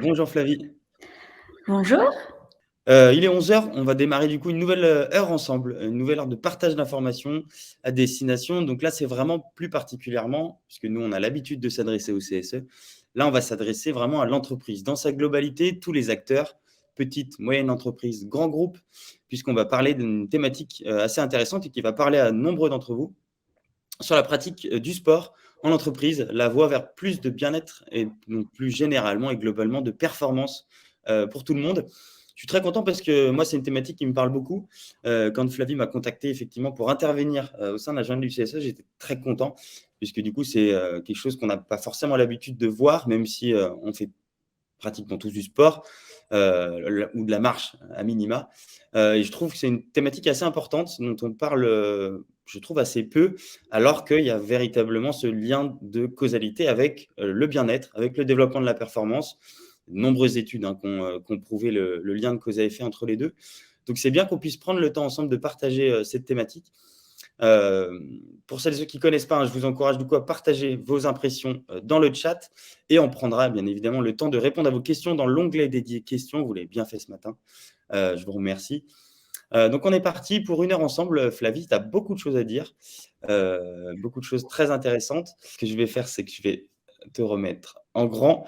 Bonjour Flavie. Bonjour. Il est 11 heures. On va démarrer du coup une nouvelle heure ensemble, une nouvelle heure de partage d'informations à destination. Donc là, c'est vraiment plus particulièrement, puisque nous, on a l'habitude de s'adresser au CSE. Là, on va s'adresser vraiment à l'entreprise dans sa globalité, tous les acteurs, petites, moyennes entreprises, grands groupes, puisqu'on va parler d'une thématique assez intéressante et qui va parler à nombreux d'entre vous sur la pratique du sport en entreprise, la voie vers plus de bien-être et donc plus généralement et globalement de performance pour tout le monde. Je suis très content parce que moi, c'est une thématique qui me parle beaucoup. Quand Flavie m'a contacté effectivement pour intervenir au sein de la journée du CSE, j'étais très content puisque du coup, c'est quelque chose qu'on n'a pas forcément l'habitude de voir, même si on fait pratiquement tous du sport ou de la marche à minima. Et je trouve que c'est une thématique assez importante dont on parle, je trouve, assez peu, alors qu'il y a véritablement ce lien de causalité avec le bien-être, avec le développement de la performance. De nombreuses études qui ont prouvé le lien de cause à effet entre les deux. Donc c'est bien qu'on puisse prendre le temps ensemble de partager cette thématique. Euh, pour celles et ceux qui ne connaissent pas, je vous encourage du coup à partager vos impressions dans le chat et on prendra bien évidemment le temps de répondre à vos questions dans l'onglet dédié questions. Vous l'avez bien fait ce matin. Je vous remercie. Donc on est parti pour une heure ensemble. Flavie, tu as beaucoup de choses à dire, beaucoup de choses très intéressantes. Ce que je vais faire, c'est que je vais te remettre en grand.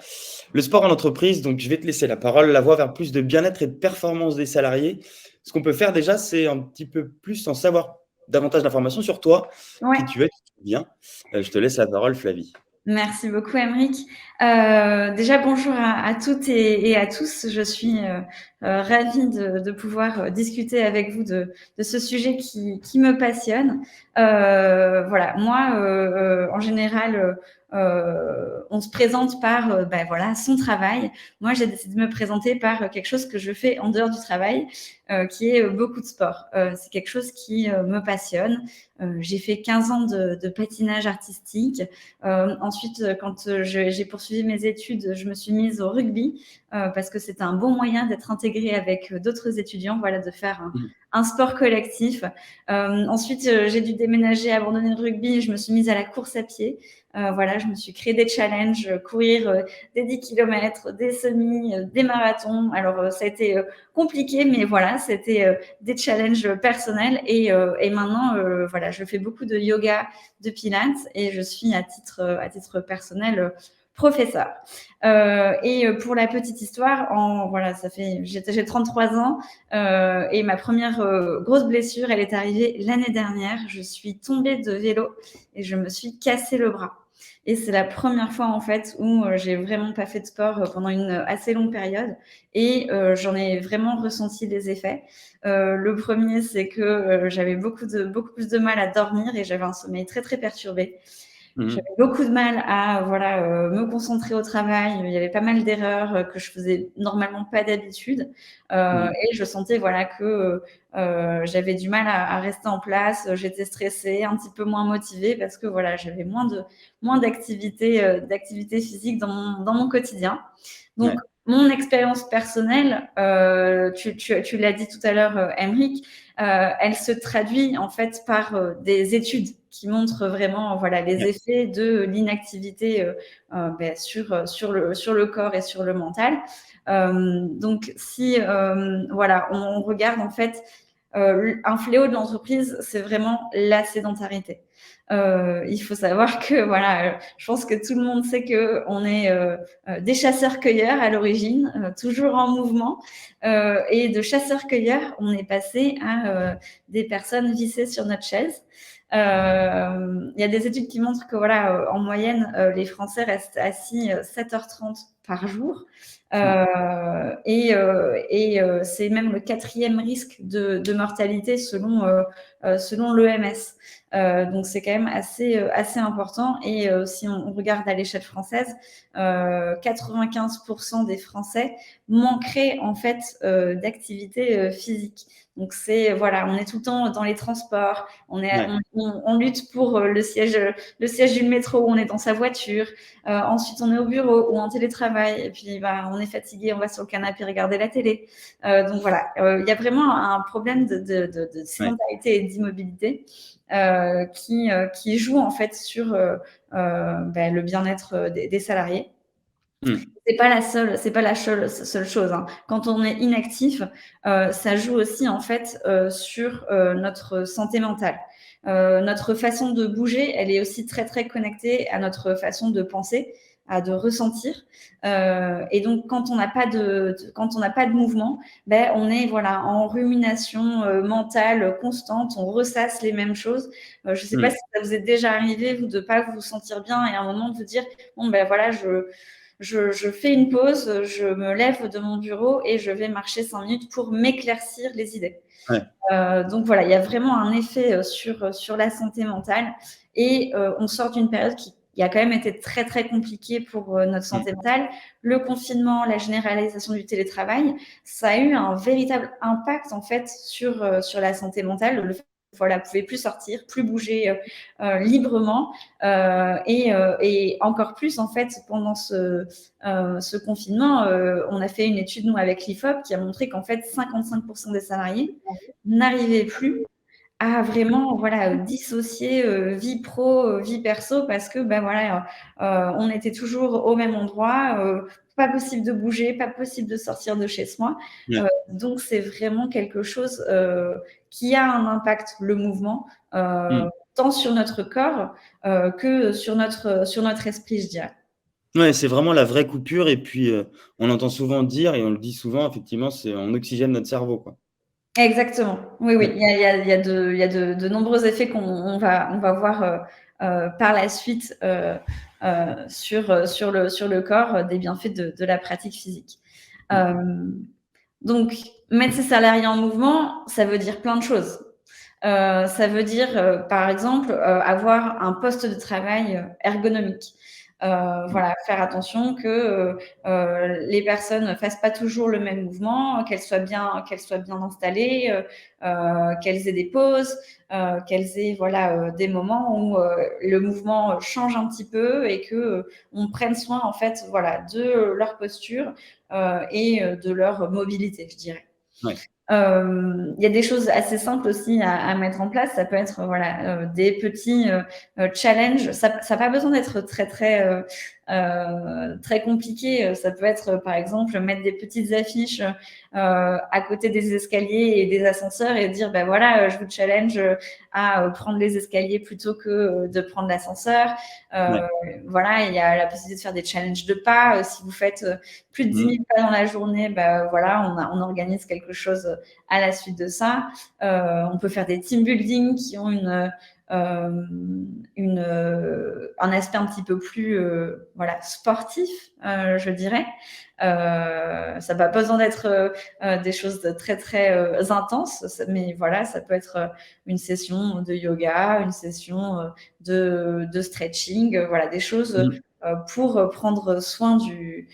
Le sport en entreprise, donc je vais te laisser la parole, la voie vers plus de bien-être et de performance des salariés. Ce qu'on peut faire déjà, c'est un petit peu plus en savoir davantage d'informations sur toi, Ouais. qui tu es, qui tu viens. Je te laisse la parole, Flavie. Merci beaucoup, Emeric. Déjà, bonjour à toutes et à tous. Je suis ravie de pouvoir discuter avec vous de ce sujet qui me passionne. Voilà, moi, en général, on se présente par voilà, son travail. Moi, j'ai décidé de me présenter par quelque chose que je fais en dehors du travail, qui est beaucoup de sport. C'est quelque chose qui me passionne. J'ai fait 15 ans de patinage artistique. Ensuite, quand j'ai poursuivi mes études, je me suis mise au rugby parce que c'était un bon moyen d'être intégrée avec d'autres étudiants, voilà, de faire un sport collectif. Ensuite, j'ai dû déménager, abandonner le rugby, je me suis mise à la course à pied. Voilà, je me suis créé des challenges, courir des 10 km, des semis, des marathons. Alors, ça a été compliqué, mais voilà, c'était des challenges personnels. Et maintenant, voilà, je fais beaucoup de yoga, de pilates et je suis à titre personnel professeur. Et pour la petite histoire, voilà, j'ai 33 ans et ma première grosse blessure, elle est arrivée l'année dernière. Je suis tombée de vélo et je me suis cassé le bras. Et c'est la première fois en fait où j'ai vraiment pas fait de sport pendant une assez longue période et j'en ai vraiment ressenti les effets. Le premier, c'est que j'avais beaucoup plus de mal à dormir et j'avais un sommeil très très perturbé. J'avais beaucoup de mal à me concentrer au travail. Il y avait pas mal d'erreurs que je faisais normalement pas d'habitude. Et je sentais voilà que j'avais du mal à rester en place. J'étais stressée, un petit peu moins motivée parce que voilà, j'avais moins d'activité physique dans mon quotidien. Donc, mon expérience personnelle, tu l'as dit tout à l'heure, Emeric, elle se traduit en fait par des études qui montrent vraiment voilà, les effets de l'inactivité sur le corps et sur le mental. Donc, si voilà, on regarde en fait un fléau de l'entreprise, c'est vraiment la sédentarité. Il faut savoir que voilà, je pense que tout le monde sait que on est des chasseurs-cueilleurs à l'origine, toujours en mouvement, et de chasseurs-cueilleurs, on est passé à des personnes vissées sur notre chaise. Il y a des études qui montrent que voilà, en moyenne, les Français restent assis 7h30 par jour. C'est même le quatrième risque de mortalité selon l'OMS. Donc c'est quand même assez important. Et si on regarde à l'échelle française, 95% des Français manqueraient en fait d'activité physique. Donc c'est voilà, on est tout le temps dans les transports, on lutte pour le siège du métro où on est dans sa voiture. Ensuite, on est au bureau ou en télétravail. Et puis, on est fatigué, on va sur le canapé regarder la télé. Donc voilà, il y a vraiment un problème de sédentarité et d'immobilité qui joue en fait sur le bien-être des salariés. Mmh. C'est pas la seule chose, hein. Quand on est inactif, ça joue aussi en fait, sur, notre santé mentale. Notre façon de bouger, elle est aussi très, très connectée à notre façon de penser, de ressentir. Et donc quand on n'a pas de mouvement, ben, on est voilà en rumination, mentale constante, on ressasse les mêmes choses. Je ne sais pas Mmh. si ça vous est déjà arrivé, vous, de pas vous sentir bien et à un moment de vous dire: «Bon ben voilà, je fais une pause, je me lève de mon bureau et je vais marcher 5 minutes pour m'éclaircir les idées». Ouais. Donc voilà, il y a vraiment un effet sur la santé mentale et on sort d'une période qui a quand même été très, très compliquée pour notre Mmh. santé mentale. Le confinement, la généralisation du télétravail, ça a eu un véritable impact en fait sur la santé mentale. Le fait voilà, vous pouvez plus sortir, plus bouger librement et encore plus en fait pendant ce confinement, on a fait une étude nous avec l'IFOP qui a montré qu'en fait 55% des salariés n'arrivaient plus à vraiment voilà dissocier vie pro, vie perso parce que ben voilà on était toujours au même endroit, pas possible de bouger, pas possible de sortir de chez soi. Ouais. Donc c'est vraiment quelque chose qui a un impact, le mouvement, Mmh. tant sur notre corps que sur notre esprit, je dirais. Ouais, c'est vraiment la vraie coupure et puis, on entend souvent dire et on le dit souvent effectivement, c'est on oxygène notre cerveau, quoi. Exactement. Oui, oui, Ouais. il y a de nombreux effets on va voir, par la suite, sur le corps, des bienfaits de la pratique physique. Mmh. Hem, donc mettre ses salariés en mouvement, ça veut dire plein de choses. Ça veut dire, par exemple, avoir un poste de travail, ergonomique. Mmh. Voilà, faire attention que, les personnes ne fassent pas toujours le même mouvement, qu'elles soient bien installées, qu'elles aient des pauses, qu'elles aient voilà, des moments où, le mouvement change un petit peu et que, on prenne soin en fait, voilà, de leur posture, et de leur mobilité, je dirais. Ouais. Il y a des choses assez simples aussi à mettre en place. Ça peut être voilà, des petits challenges. Ça n'a pas besoin d'être très, très, très compliqué. Ça peut être, par exemple, mettre des petites affiches à côté des escaliers et des ascenseurs et dire, ben voilà, je vous challenge à prendre les escaliers plutôt que de prendre l'ascenseur. Ouais. Voilà, il y a la possibilité de faire des challenges de pas. Si vous faites plus de 10 Mmh. 000 pas dans la journée, bah, voilà, on organise quelque chose à la suite de ça. On peut faire des team building qui ont un aspect un petit peu plus voilà, sportif, je dirais. Ça n'a pas besoin d'être des choses de très très intenses, mais voilà, ça peut être une session de yoga, une session de stretching, voilà, des choses Mmh. pour prendre soin du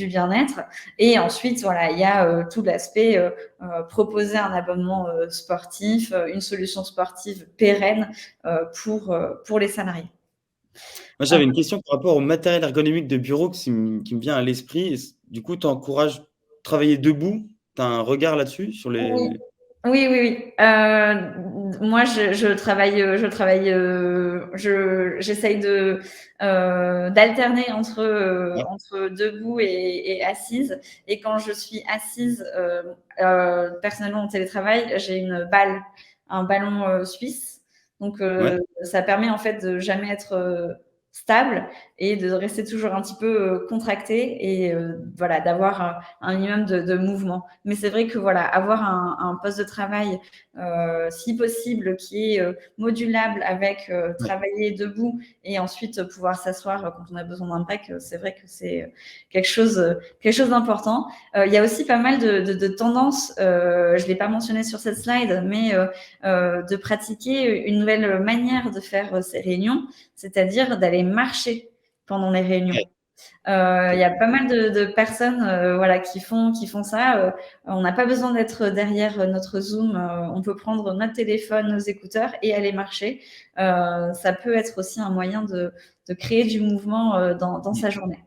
bien-être. Et ensuite, voilà, il y a tout l'aspect proposer un abonnement sportif, une solution sportive pérenne pour les salariés. Moi, j'avais une question par rapport au matériel ergonomique de bureau qui me vient à l'esprit. Du coup, tu encourages travailler debout? Tu as un regard là-dessus sur Oui. les Oui, oui, oui. Moi, je travaille, j'essaye d'alterner ouais, entre debout et assise. Et quand je suis assise, personnellement en télétravail, j'ai un ballon suisse. Donc, ouais, ça permet en fait de jamais être stable et de rester toujours un petit peu contracté et voilà, d'avoir un minimum de mouvement. Mais c'est vrai que voilà, avoir un poste de travail, si possible, qui est modulable avec ouais. travailler debout et ensuite pouvoir s'asseoir quand on a besoin d'un break, c'est vrai que c'est quelque chose d'important. Il y a aussi pas mal de tendances, je ne l'ai pas mentionné sur cette slide, mais de pratiquer une nouvelle manière de faire ces réunions, c'est-à-dire d'aller marcher pendant les réunions. Ouais, Il y a pas effectivement. mal de personnes voilà, qui font ça. On n'a pas besoin d'être derrière notre Zoom. On peut prendre notre téléphone, nos écouteurs et aller marcher. Ça peut être aussi un moyen de créer du mouvement dans Mmh. sa journée.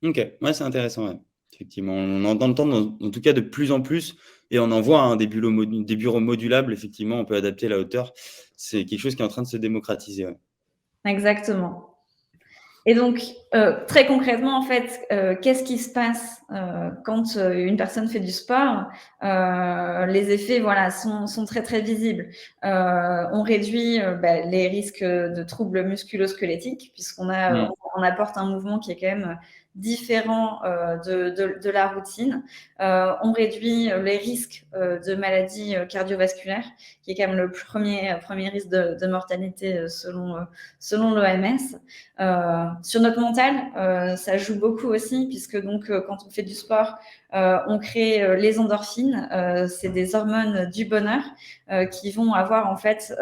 OK, ouais, c'est intéressant, ouais. Effectivement, on en entend en tout cas de plus en plus et on en voit, hein, des bureaux modulables, effectivement, on peut adapter la hauteur. C'est quelque chose qui est en train de se démocratiser, ouais. Exactement. Et donc, très concrètement, en fait, qu'est-ce qui se passe quand une personne fait du sport? Les effets, voilà, sont très très visibles. On réduit les risques de troubles musculo-squelettiques Mm. on apporte un mouvement qui est quand même différent de la routine. On réduit les risques de maladies cardiovasculaires, qui est quand même le premier risque de mortalité selon l'OMS. Sur notre mental, ça joue beaucoup aussi, puisque donc quand on fait du sport, on crée les endorphines. C'est des hormones du bonheur qui vont avoir en fait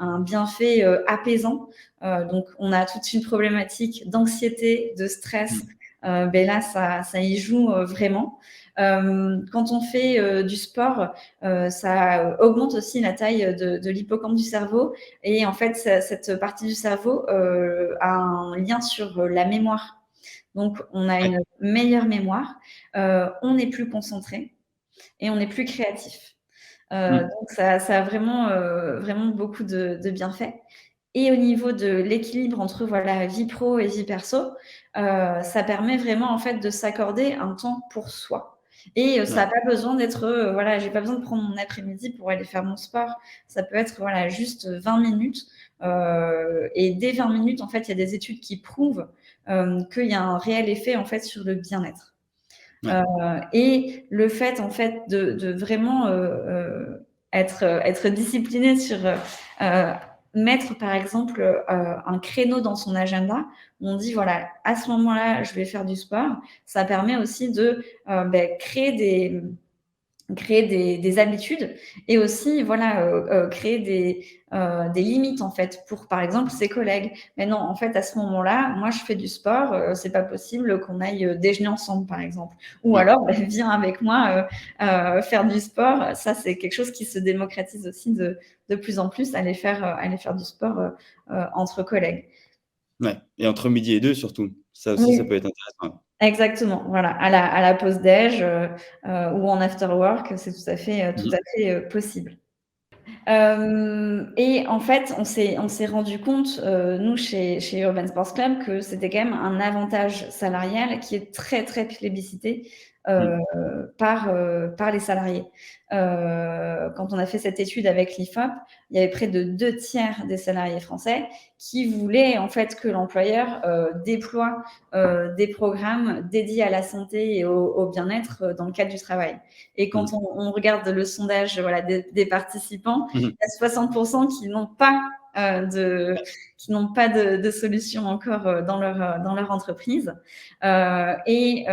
un bienfait apaisant. Donc, on a toute une problématique d'anxiété, de stress. Mm. Là, ça y joue vraiment. Quand on fait du sport, ça augmente aussi la taille de l'hippocampe du cerveau. Et en fait, cette partie du cerveau a un lien sur la mémoire. Donc, on a Ouais. une meilleure mémoire, on est plus concentré et on est plus créatif. Mm. Donc, ça a vraiment beaucoup de bienfaits. Et au niveau de l'équilibre entre voilà, vie pro et vie perso, ça permet vraiment en fait de s'accorder un temps pour soi. Et ça Ouais. n'a pas besoin d'être, voilà, j'ai pas besoin de prendre mon après-midi pour aller faire mon sport. Ça peut être voilà, juste 20 minutes. Et dès 20 minutes, en fait, il y a des études qui prouvent qu'il y a un réel effet en fait sur le bien-être. Ouais. Et le fait en fait de vraiment être discipliné sur mettre par exemple un créneau dans son agenda où on dit voilà, à ce moment-là je vais faire du sport, ça permet aussi de créer des habitudes et aussi voilà créer des limites en fait pour par exemple ses collègues. Mais non, en fait à ce moment-là, moi je fais du sport, c'est pas possible qu'on aille déjeuner ensemble par exemple. Ou Ouais. alors viens avec moi faire du sport. Ça c'est quelque chose qui se démocratise aussi de plus en plus, aller faire du sport entre collègues. Ouais. Et entre midi et deux, surtout. Ça aussi, ça Oui. peut être intéressant. Exactement, voilà, à la pause déj ou en after work, c'est tout Mhm. à fait possible. Et en fait, on s'est rendu compte, nous, chez Urban Sports Club, que c'était quand même un avantage salarial qui est très, très plébiscité Mm. par les salariés. Quand on a fait cette étude avec l'IFOP, il y avait près de 2 tiers des salariés français qui voulaient en fait que l'employeur déploie des programmes dédiés à la santé et au bien-être dans le cadre du travail. Et quand Mm. on regarde le sondage voilà, des participants, Mhm. il y a 60% qui n'ont pas de solution encore dans leur entreprise. Et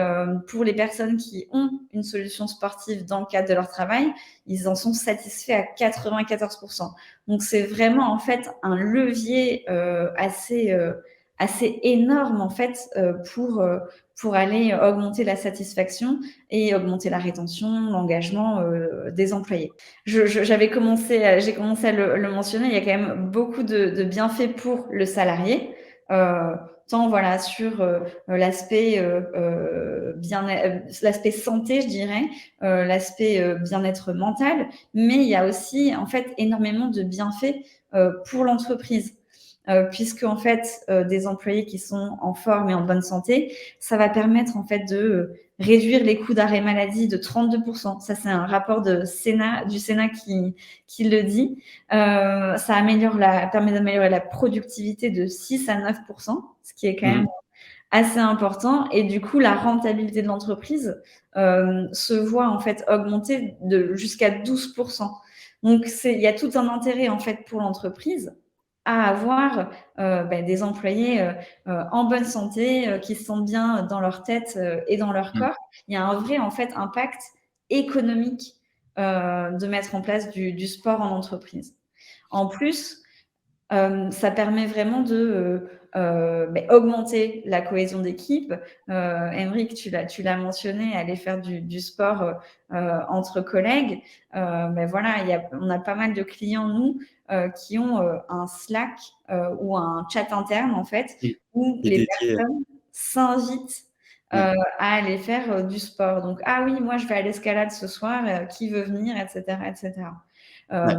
pour les personnes qui ont une solution sportive dans le cadre de leur travail, ils en sont satisfaits à 94%. Donc c'est vraiment en fait un levier assez énorme en fait pour aller augmenter la satisfaction et augmenter la rétention, l'engagement des employés. J'ai commencé à le mentionner, il y a quand même beaucoup de bienfaits pour le salarié, tant voilà sur l'aspect l'aspect santé, je dirais, l'aspect bien-être mental, mais il y a aussi en fait énormément de bienfaits pour l'entreprise. Puisque en fait des employés qui sont en forme et en bonne santé, ça va permettre en fait de réduire les coûts d'arrêt maladie de 32%. Ça, c'est un rapport du Sénat qui le dit. Ça permet d'améliorer la productivité de 6 à 9%, ce qui est quand même Mhm. assez important. Et du coup, la rentabilité de l'entreprise se voit en fait augmenter jusqu'à 12%. Donc, il y a tout un intérêt en fait pour l'entreprise à avoir des employés en bonne santé, qui se sentent bien dans leur tête et dans leur Mm. corps. Il y a un vrai en fait impact économique de mettre en place du sport en entreprise. En plus, ça permet vraiment de augmenter la cohésion d'équipe. Emeric, tu l'as mentionné, aller faire du sport entre collègues. Voilà, on a pas mal de clients, nous, qui ont un Slack ou un chat interne, en fait, Mm. où Et les dédié. personnes s'invitent Ouais. à aller faire du sport. Donc, ah oui, moi, je vais à l'escalade ce soir, qui veut venir, etc., etc. Ouais.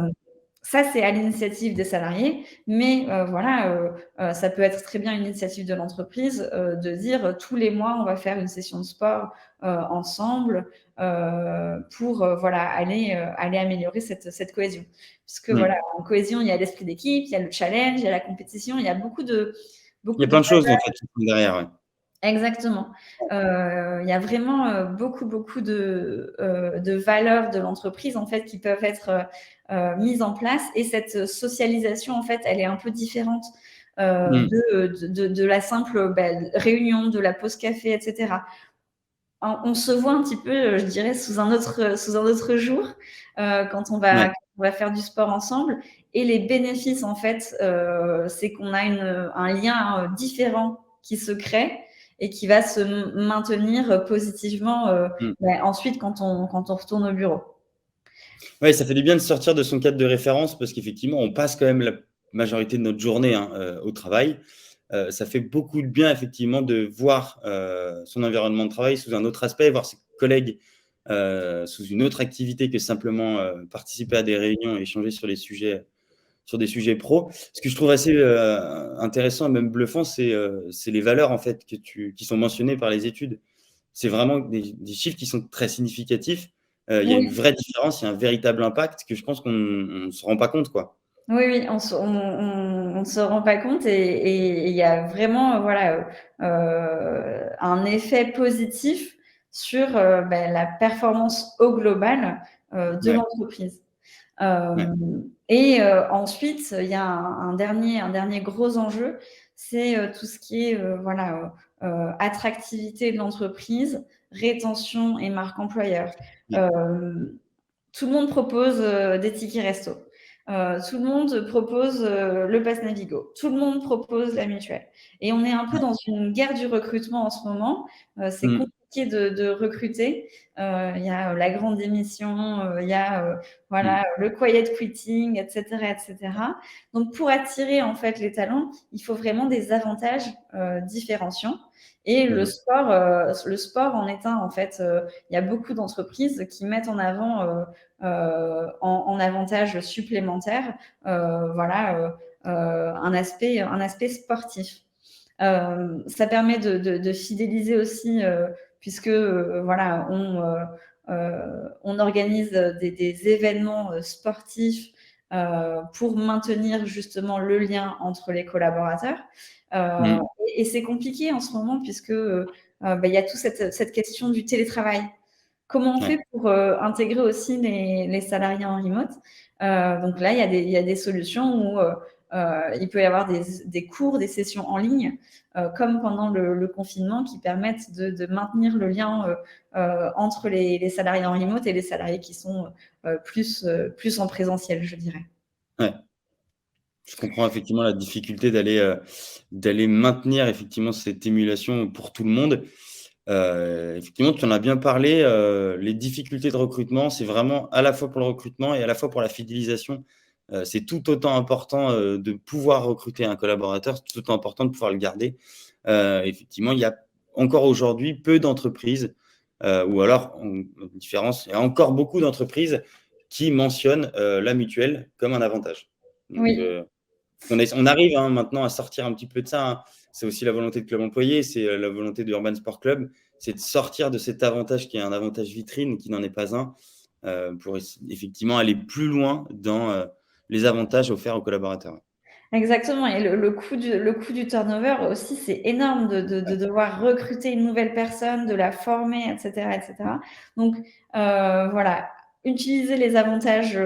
ça, c'est à l'initiative des salariés, mais voilà, ça peut être très bien une initiative de l'entreprise de dire tous les mois, on va faire une session de sport ensemble pour voilà, aller améliorer cette cohésion. Parce que voilà, Mm. en cohésion, il y a l'esprit d'équipe, il y a le challenge, il y a la compétition, il y a Il y beaucoup a de plein de choses en fait qui sont derrière. Ouais. exactement. Il y a vraiment beaucoup de valeurs de l'entreprise en fait qui peuvent être mises en place et cette socialisation en fait elle est un peu différente Mm. de la simple réunion, de la pause café, etc. On se voit un petit peu, je dirais, sous un autre jour quand Ouais. on va faire du sport ensemble. Et les bénéfices, en fait, c'est qu'on a un lien différent qui se crée et qui va se maintenir positivement Mm. ensuite quand on retourne au bureau. Ouais, ça fait du bien de sortir de son cadre de référence parce qu'effectivement, on passe quand même la majorité de notre journée hein, au travail. Ça fait beaucoup de bien, effectivement, de voir son environnement de travail sous un autre aspect, voir ses collègues sous une autre activité que simplement participer à des réunions et échanger sur des sujets pro. Ce que je trouve assez intéressant et même bluffant, c'est les valeurs en fait qui sont mentionnées par les études. C'est vraiment des chiffres qui sont très significatifs. Il y a une Oui. vraie différence, il y a un véritable impact que je pense qu'on ne se rend pas compte, quoi. Oui, oui, on se rend pas compte et il y a vraiment voilà un effet positif sur la performance au global de Ouais, l'entreprise. ouais. Et ensuite, il y a un dernier gros enjeu, c'est tout ce qui est voilà attractivité de l'entreprise, rétention et marque employeur. Ouais. Euh, Tout le monde propose des tickets resto. Tout le monde propose le pass Navigo. Tout le monde propose la mutuelle. Et on est un peu dans une guerre du recrutement en ce moment. C'est Mm, compliqué de recruter. Il y a la grande démission, il y a mm, voilà, le quiet quitting, etc., etc. Donc, pour attirer en fait les talents, il faut vraiment des avantages différenciants. Et mhm, le sport en est un, en fait. Il y a beaucoup d'entreprises qui mettent en avant en avantage supplémentaire, voilà, un aspect sportif. Ça permet de fidéliser aussi, puisque voilà, on organise des événements sportifs pour maintenir justement le lien entre les collaborateurs. Euh, mm. et c'est compliqué en ce moment puisque il y a toute cette question du télétravail. Comment on Ouais. fait pour intégrer aussi les salariés en remote? Donc là, il y a des solutions où il peut y avoir des cours, des sessions en ligne, comme pendant le confinement, qui permettent de maintenir le lien entre les salariés en remote et les salariés qui sont plus en présentiel, je dirais. Ouais. Je comprends effectivement la difficulté d'aller maintenir effectivement cette émulation pour tout le monde. Effectivement, tu en as bien parlé, les difficultés de recrutement, c'est vraiment à la fois pour le recrutement et à la fois pour la fidélisation. C'est tout autant important, de pouvoir recruter un collaborateur, c'est tout autant important de pouvoir le garder. Effectivement, il y a encore aujourd'hui peu d'entreprises, ou alors une différence, il y a encore beaucoup d'entreprises qui mentionnent, la mutuelle comme un avantage. Donc, Oui, on arrive hein, maintenant à sortir un petit peu de ça. Hein. C'est aussi la volonté de Club Employé, c'est la volonté de Urban Sport Club, c'est de sortir de cet avantage qui est un avantage vitrine, qui n'en est pas un, pour effectivement aller plus loin dans les avantages offerts aux collaborateurs. exactement. Et le coût du turnover aussi, c'est énorme de devoir recruter une nouvelle personne, de la former, etc., etc. Donc, voilà, utiliser les avantages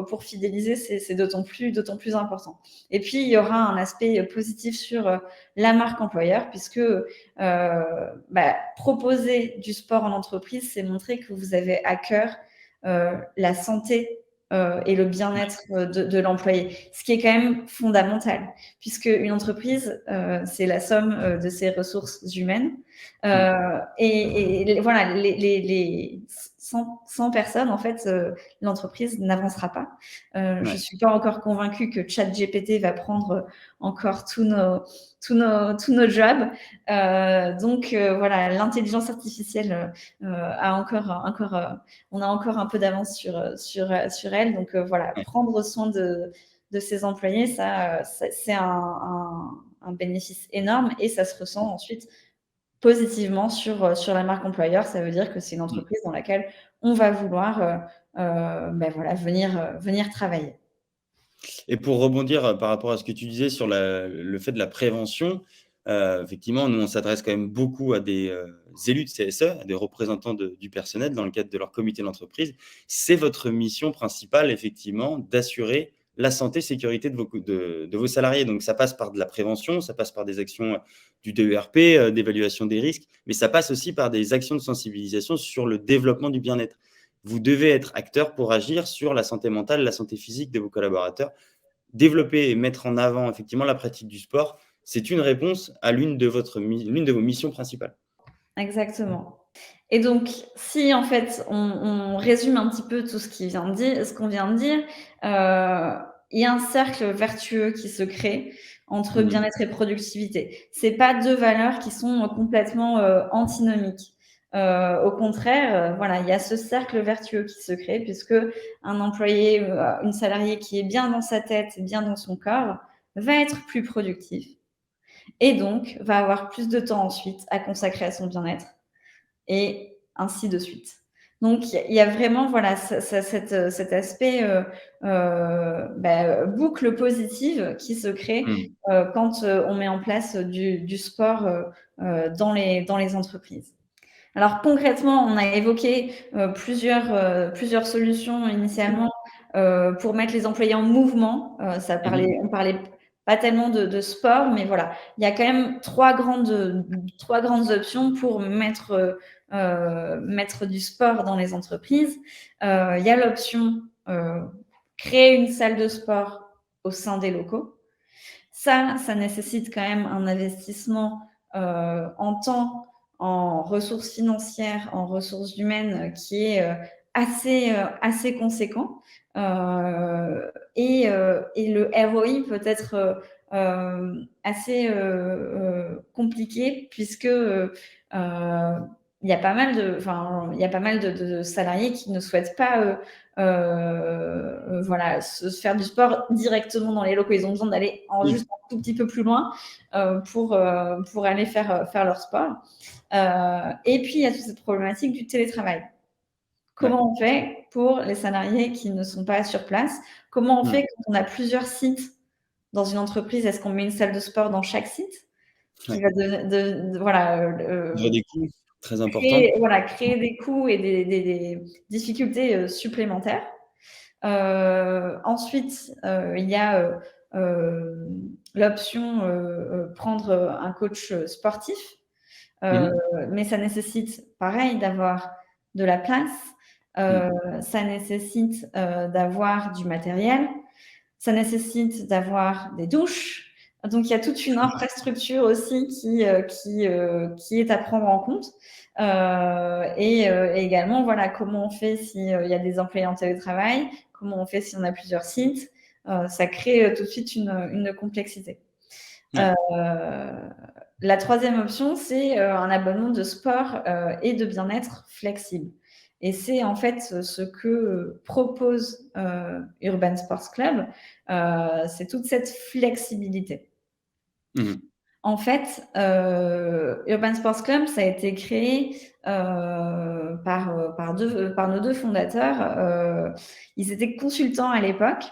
pour fidéliser, c'est d'autant plus important. Et puis, il y aura un aspect positif sur la marque employeur, puisque proposer du sport en entreprise, c'est montrer que vous avez à cœur la santé et le bien-être de l'employé, ce qui est quand même fondamental, puisque une entreprise, c'est la somme de ses ressources humaines. Mm. Et voilà, sans personne, en fait, l'entreprise n'avancera pas. Je suis pas encore convaincue que ChatGPT va prendre encore tous nos jobs. Donc voilà, l'intelligence artificielle on a encore un peu d'avance sur elle. Donc voilà, prendre soin de ses employés, c'est un bénéfice énorme et ça se ressent ensuite positivement sur la marque employeur. Ça veut dire que c'est une entreprise dans laquelle on va vouloir voilà, venir travailler. Et pour rebondir par rapport à ce que tu disais sur le fait de la prévention, effectivement, nous, on s'adresse quand même beaucoup à des élus de CSE, à des représentants du personnel dans le cadre de leur comité d'entreprise. C'est votre mission principale, effectivement, d'assurer la santé et sécurité de vos salariés. Donc, ça passe par de la prévention, ça passe par des actions du DERP, d'évaluation des risques, mais ça passe aussi par des actions de sensibilisation sur le développement du bien-être. Vous devez être acteur pour agir sur la santé mentale, la santé physique de vos collaborateurs. Développer et mettre en avant effectivement la pratique du sport, c'est une réponse à l'une de vos missions principales. Exactement. Et donc, si en fait on résume un petit peu tout ce qu'on vient de dire, il y a un cercle vertueux qui se crée entre bien-être et productivité. C'est pas deux valeurs qui sont complètement antinomiques. Au contraire, voilà, il y a ce cercle vertueux qui se crée puisque un employé, une salariée qui est bien dans sa tête, bien dans son corps, va être plus productif et donc va avoir plus de temps ensuite à consacrer à son bien-être et ainsi de suite. Donc, il y a vraiment voilà, cet aspect boucle positive qui se crée quand on met en place du sport dans les entreprises. Alors concrètement, on a évoqué plusieurs solutions initialement pour mettre les employés en mouvement. On parlait pas tellement de sport, mais voilà, il y a quand même trois grandes options pour mettre du sport dans les entreprises. Il y a l'option créer une salle de sport au sein des locaux. Ça nécessite quand même un investissement en temps, en ressources financières, en ressources humaines qui est assez conséquent. Et le ROI peut être assez compliqué puisque il y a pas mal de salariés qui ne souhaitent pas voilà, se faire du sport directement dans les locaux. Ils ont besoin d'aller juste un tout petit peu plus loin pour aller faire leur sport. Et puis, il y a toute cette problématique du télétravail. Comment on fait pour les salariés qui ne sont pas sur place? Comment on fait quand on a plusieurs sites dans une entreprise? Est-ce qu'on met une salle de sport dans chaque site qui va voilà, des coûts très importants. Créer des coûts et des difficultés supplémentaires. Ensuite, il y a l'option prendre un coach sportif. Mais ça nécessite, pareil, d'avoir de la place. Ça nécessite d'avoir du matériel. Ça nécessite d'avoir des douches. Donc, il y a toute une infrastructure aussi qui est à prendre en compte. Et également, voilà, comment on fait s'il y a des employés en télétravail, comment on fait si on a plusieurs sites. Ça crée tout de suite une complexité. La troisième option, c'est un abonnement de sport et de bien-être flexible. Et c'est en fait ce que propose Urban Sports Club, c'est toute cette flexibilité. En fait, Urban Sports Club, ça a été créé par nos deux fondateurs. Ils étaient consultants à l'époque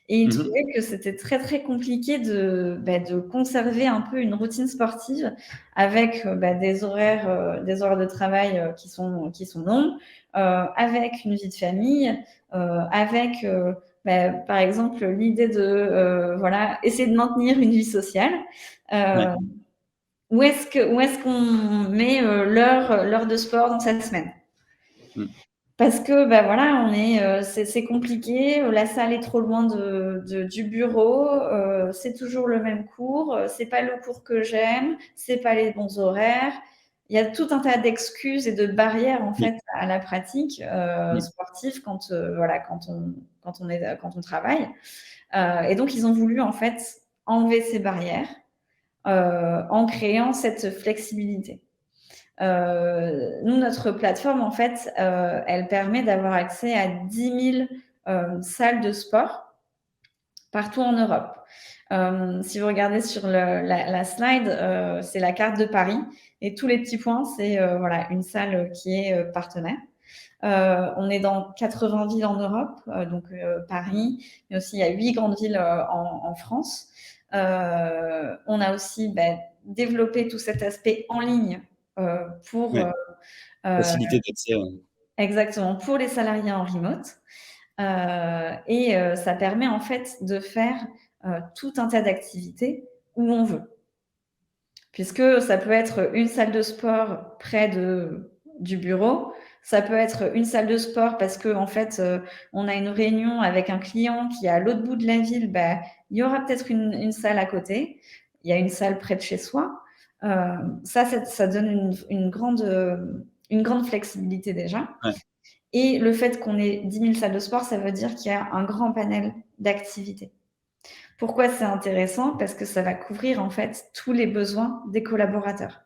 et ils trouvaient que c'était très, très compliqué de conserver un peu une routine sportive avec des horaires de travail qui sont longs, avec une vie de famille, avec par exemple l'idée de essayer de maintenir une vie sociale. Où est-ce qu'on met l'heure de sport dans cette semaine? Parce que voilà, c'est compliqué, la salle est trop loin du bureau, c'est toujours le même cours, c'est pas le cours que j'aime, c'est pas les bons horaires. il y a tout un tas d'excuses et de barrières en fait Oui. à la pratique Mm. sportive voilà, quand on travaille. Et donc, ils ont voulu en fait enlever ces barrières en créant cette flexibilité. Nous, notre plateforme, en fait, elle permet d'avoir accès à 10 000 salles de sport partout en Europe. Si vous regardez sur la slide, c'est la carte de Paris et tous les petits points, c'est voilà, une salle qui est partenaire. On est dans 80 villes en Europe, donc Paris, mais aussi il y a 8 grandes villes en France. On a aussi développé tout cet aspect en ligne pour Ouais. Facilité d'accès. exactement pour les salariés en remote. Et ça permet en fait de faire tout un tas d'activités où on veut. Puisque ça peut être une salle de sport près du bureau, ça peut être une salle de sport parce que en fait, on a une réunion avec un client qui est à l'autre bout de la ville, il y aura peut-être une salle à côté. Il y a une salle près de chez soi. Ça donne une grande flexibilité déjà. Ouais. Et le fait qu'on ait 10 000 salles de sport, ça veut dire qu'il y a un grand panel d'activités. Pourquoi c'est intéressant? Parce que ça va couvrir en fait tous les besoins des collaborateurs.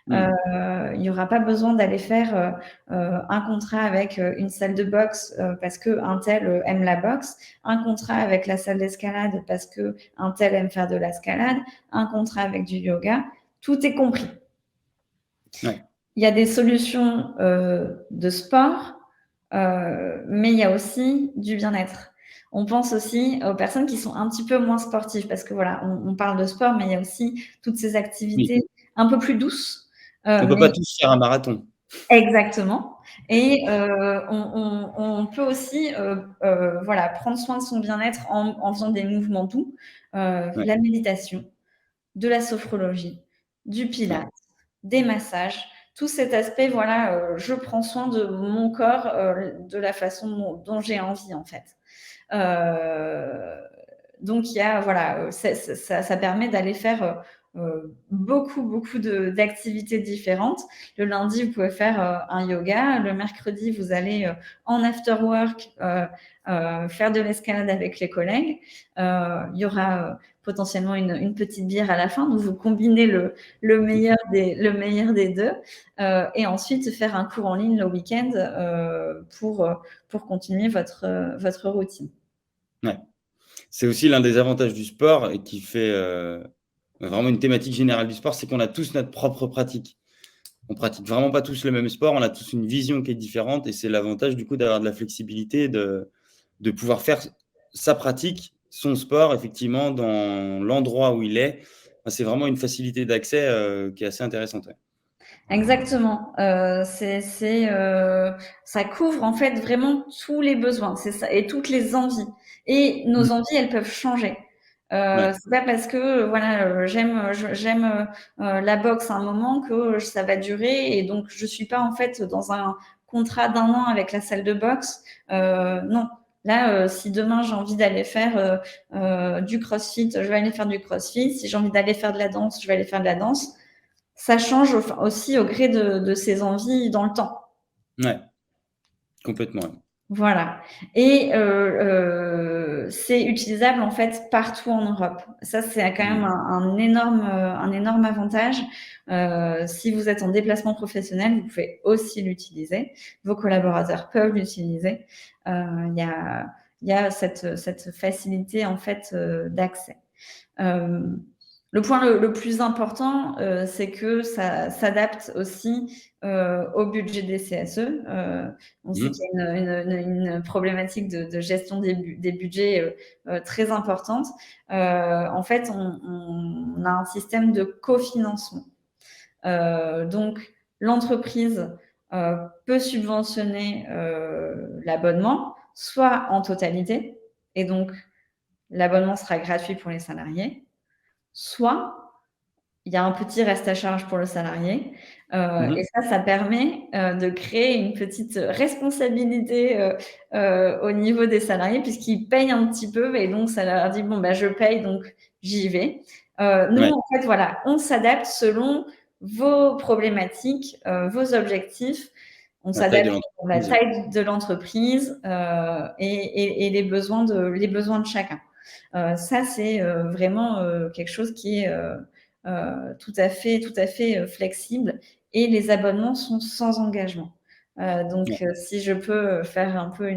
Mm. Il n'y aura pas besoin d'aller faire un contrat avec une salle de boxe parce qu'un tel aime la boxe, un contrat avec la salle d'escalade parce qu'un tel aime faire de l'escalade, un contrat avec du yoga. Tout est compris. Ouais. Il y a des solutions de sport, mais il y a aussi du bien-être. On pense aussi aux personnes qui sont un petit peu moins sportives parce que voilà, on parle de sport, mais il y a aussi toutes ces Oui. activités un peu plus douces. On peut Mais pas tous faire un marathon. exactement. Et on peut aussi voilà, prendre soin de son bien-être en faisant des mouvements doux, Ouais. la méditation, de la sophrologie, du Ouais. pilates, des massages. Tout cet aspect, voilà, je prends soin de mon corps de la façon dont j'ai envie, en fait. Donc, il y a, voilà, ça permet d'aller faire beaucoup d'activités différentes. Le lundi, vous pouvez faire un yoga. Le mercredi, vous allez en after work faire de l'escalade avec les collègues. Il y aura potentiellement une petite bière à la fin. Donc, vous combinez le meilleur des deux. Et ensuite, faire un cours en ligne le week-end pour continuer votre routine. Ouais. C'est aussi l'un des avantages du sport et qui fait vraiment une thématique générale du sport, c'est qu'on a tous notre propre pratique. On pratique vraiment pas tous le même sport, on a tous une vision qui est différente et c'est l'avantage du coup d'avoir de la flexibilité, de pouvoir faire sa pratique, son sport effectivement dans l'endroit où il est. Enfin, c'est vraiment une facilité d'accès qui est assez intéressante. Ouais. Exactement. Ça couvre en fait vraiment tous les besoins, c'est ça, et toutes les envies. Et Mm. nos envies, elles peuvent changer. Ouais. C'est pas parce que voilà, j'aime la boxe à un moment que ça va durer et donc je suis pas en fait dans un contrat d'un an avec la salle de boxe. Non. Là, si demain j'ai envie d'aller faire du CrossFit, je vais aller faire du CrossFit. Si j'ai envie d'aller faire de la danse, je vais aller faire de la danse. Ça change aussi au gré de ses envies dans le temps. Ouais. Complètement. Ouais. Voilà. Et c'est utilisable en fait partout en Europe. Ça, c'est quand même Mm. un énorme avantage. Si vous êtes en déplacement professionnel, vous pouvez aussi l'utiliser. Vos collaborateurs peuvent l'utiliser. Il y a cette facilité en fait d'accès. Le point le plus important, c'est que ça s'adapte aussi au budget des CSE. On sait qu'il y a une problématique de gestion des budgets très importante. En fait, on a un système de cofinancement. Donc, l'entreprise peut subventionner l'abonnement, soit en totalité, et donc l'abonnement sera gratuit pour les salariés, soit il y a un petit reste à charge pour le salarié. Et ça permet de créer une petite responsabilité au niveau des salariés puisqu'ils payent un petit peu et donc ça leur dit bon je paye donc j'y vais. Nous Ouais. en fait voilà, on s'adapte selon vos problématiques, vos objectifs. On La taille s'adapte de à la l'entreprise. taille de l'entreprise et les besoins de chacun. Ça, c'est vraiment quelque chose qui est tout à fait flexible et les abonnements sont sans engagement. Donc, Ouais, si je peux faire un peu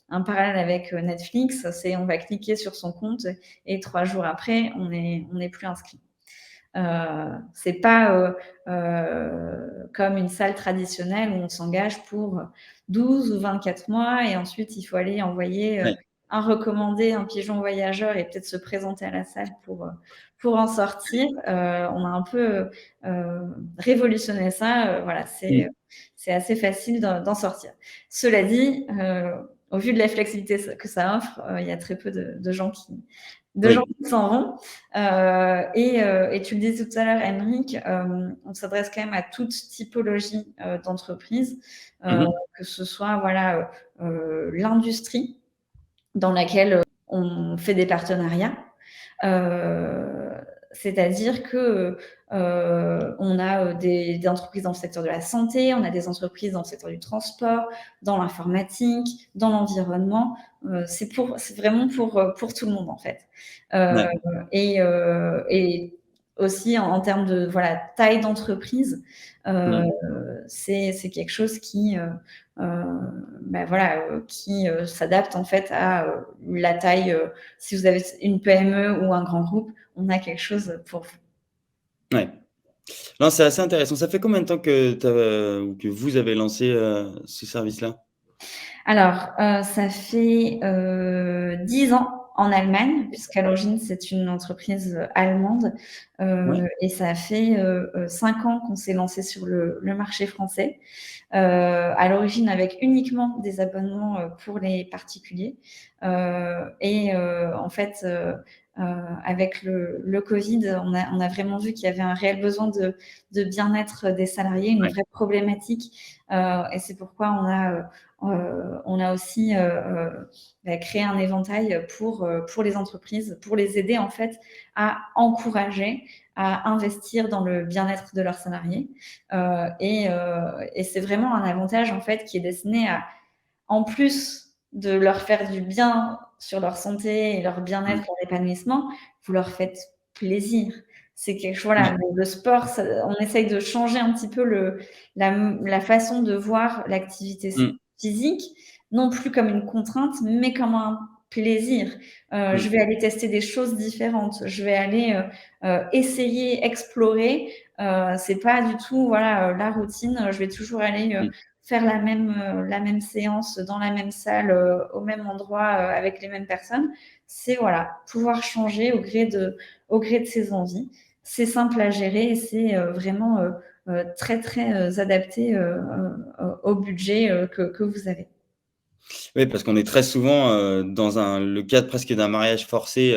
un parallèle avec Netflix, c'est on va cliquer sur son compte et 3 jours après, on n'est plus inscrit. C'est pas comme une salle traditionnelle où on s'engage pour 12 ou 24 mois et ensuite il faut aller envoyer ouais. un recommandé, un pigeon voyageur et peut-être se présenter à la salle pour en sortir. On a un peu révolutionné ça. Voilà, Mmh. c'est assez facile d'en sortir. Cela dit, au vu de la flexibilité que ça offre, il y a très peu de gens Oui. qui s'en vont. Et tu le disais tout à l'heure, Henrik, on s'adresse quand même à toute typologie d'entreprise, Mmh. que ce soit voilà, l'industrie dans laquelle on fait des partenariats. Euh, C'est-à-dire que on a des entreprises dans le secteur de la santé, on a des entreprises dans le secteur du transport, dans l'informatique, dans l'environnement. C'est vraiment pour tout le monde en fait. Euh, Ouais. et aussi en termes de voilà, taille d'entreprise, euh, Mmh. c'est quelque chose euh, voilà, qui s'adapte en fait à la taille. Si vous avez une PME ou un grand groupe, on a quelque chose pour vous. Ouais. Non, c'est assez intéressant. Ça fait combien de temps que que vous avez lancé, ce service-là? Alors, ça fait 10 ans en Allemagne, puisqu'à l'origine, c'est une entreprise allemande. Ouais. Et ça fait 5 ans qu'on s'est lancé sur le marché français. À l'origine avec uniquement des abonnements pour les particuliers. En fait, avec le Covid, on a vraiment vu qu'il y avait un réel besoin de bien-être des salariés, une Ouais. vraie problématique. Et c'est pourquoi on a aussi créé un éventail pour les entreprises, pour les aider en fait à encourager, à investir dans le bien-être de leurs salariés. Et c'est vraiment un avantage en fait qui est destiné à, en plus de leur faire du bien sur leur santé et leur bien-être, Mmh. leur épanouissement, vous leur faites plaisir. C'est quelque chose, Ouais. voilà, le sport, on essaye de changer un petit peu la façon de voir l'activité Mmh. physique, non plus comme une contrainte, mais comme un plaisir. Je Mmh. vais aller tester des choses différentes. Je vais aller essayer, explorer. C'est pas du tout voilà la routine. Je vais toujours aller Mmh. faire la même séance dans la même salle, au même endroit, avec les mêmes personnes. C'est voilà, pouvoir changer au gré de ses envies. C'est simple à gérer et c'est vraiment très, très adapté au budget que vous avez. Oui, parce qu'on est très souvent, dans le cadre presque d'un mariage forcé,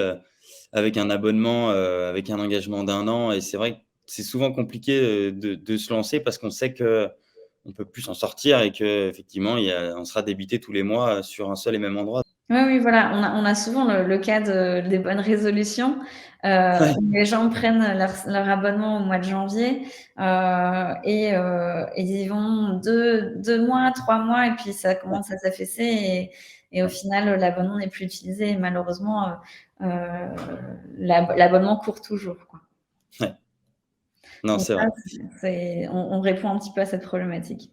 avec un abonnement, avec un engagement d'1 an et c'est vrai que c'est souvent compliqué, de se lancer parce qu'on sait qu'on peut plus s'en sortir et qu'effectivement on sera débité tous les mois, sur un seul et même endroit. Oui, oui, voilà, on a souvent le cas des bonnes résolutions. Ouais, Où les gens prennent leur abonnement au mois de janvier et ils y vont 2 mois, 3 mois, et puis ça ouais, commence à s'affaisser et au ouais, final, l'abonnement n'est plus utilisé. Et malheureusement, l'abonnement court toujours, quoi. ouais. Non, Donc c'est ça, vrai. on répond un petit peu à cette problématique.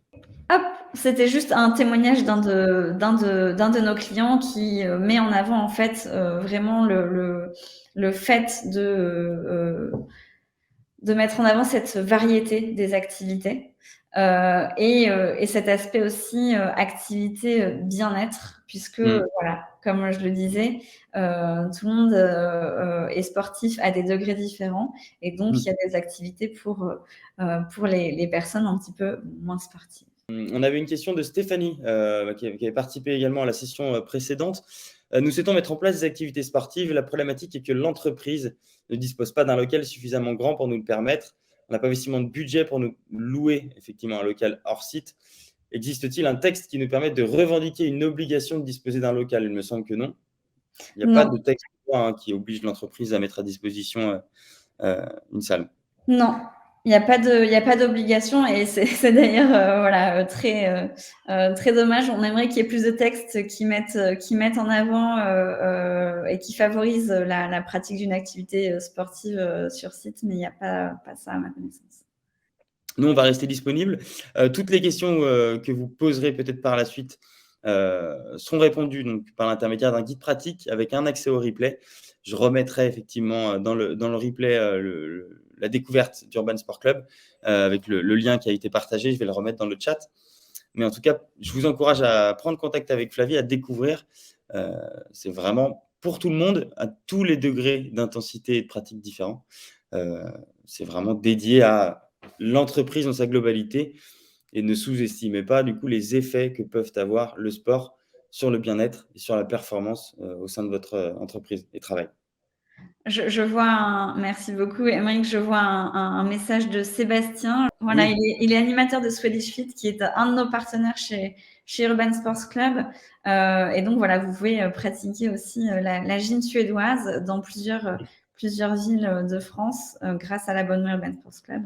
Hop, c'était juste un témoignage d'un de nos clients qui met en avant en fait vraiment le fait de mettre en avant cette variété des activités et cet aspect aussi activité bien-être, puisque Mmh, voilà, comme je le disais, tout le monde est sportif à des degrés différents et donc il y mmh. a des activités pour les personnes un petit peu moins sportives. On avait une question de Stéphanie, qui avait participé également à la session, précédente. Nous souhaitons mettre en place des activités sportives. La problématique est que l'entreprise ne dispose pas d'un local suffisamment grand pour nous le permettre. On n'a pas forcément de budget pour nous louer effectivement un local hors site. Existe-t-il un texte qui nous permette de revendiquer une obligation de disposer d'un local? Il me semble que non. Il n'y a pas Non, de texte, hein, qui oblige l'entreprise à mettre à disposition, une salle. non. Il y a pas d'obligation et c'est d'ailleurs voilà très dommage. On aimerait qu'il y ait plus de textes qui mettent en avant et qui favorisent la pratique d'une activité sportive sur site, mais il n'y a pas ça à ma connaissance. Nous, on va rester disponible. Toutes les questions que vous poserez peut-être par la suite seront répondues donc, par l'intermédiaire d'un guide pratique avec un accès au replay. Je remettrai effectivement dans le replay la découverte d'Urban Sport Club avec le lien qui a été partagé. Je vais le remettre dans le chat. Mais en tout cas, je vous encourage à prendre contact avec Flavie, à découvrir. C'est vraiment pour tout le monde, à tous les degrés d'intensité et de pratique différents. C'est vraiment dédié à l'entreprise dans sa globalité et ne sous-estimez pas du coup les effets que peuvent avoir le sport sur le bien-être et sur la performance au sein de votre entreprise et travail. Je vois merci beaucoup, Aymeric. Je vois un message de Sébastien. Voilà, Oui, il est animateur de Swedish Fit, qui est un de nos partenaires chez Urban Sports Club. Et donc, voilà, vous pouvez pratiquer aussi la gym suédoise dans plusieurs villes de France grâce à l'abonnement Urban Sports Club.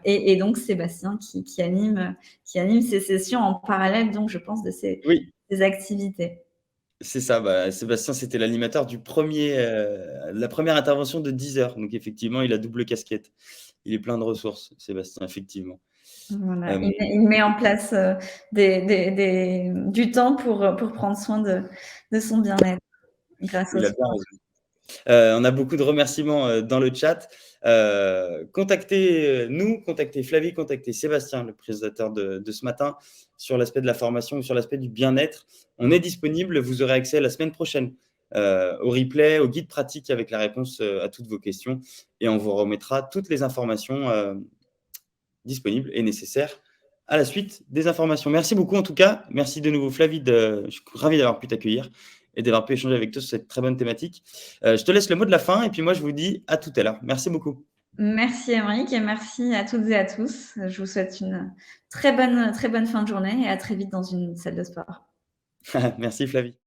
Et donc, Sébastien qui anime ces sessions en parallèle, donc, je pense, de oui, ces activités. c'est ça. Bah, Sébastien, c'était l'animateur la première intervention de 10 heures. Donc effectivement, il a double casquette. Il est plein de ressources, Sébastien, effectivement. Voilà, Euh, il met en place du temps pour prendre soin de son bien-être grâce au il a bien sport. raison. On a beaucoup de remerciements dans le chat. Contactez-nous, contactez Flavie, contactez Sébastien, le présentateur de ce matin, sur l'aspect de la formation ou sur l'aspect du bien-être. On est disponible, vous aurez accès la semaine prochaine au replay, au guide pratique avec la réponse à toutes vos questions et on vous remettra toutes les informations disponibles et nécessaires à la suite des informations. Merci beaucoup en tout cas. Merci de nouveau Flavie, je suis ravi d'avoir pu t'accueillir et d'avoir pu échanger avec toi sur cette très bonne thématique. Je te laisse le mot de la fin et puis moi je vous dis à tout à l'heure. Merci beaucoup. Merci Émeric et merci à toutes et à tous. Je vous souhaite une très bonne fin de journée et à très vite dans une salle de sport. Merci Flavie.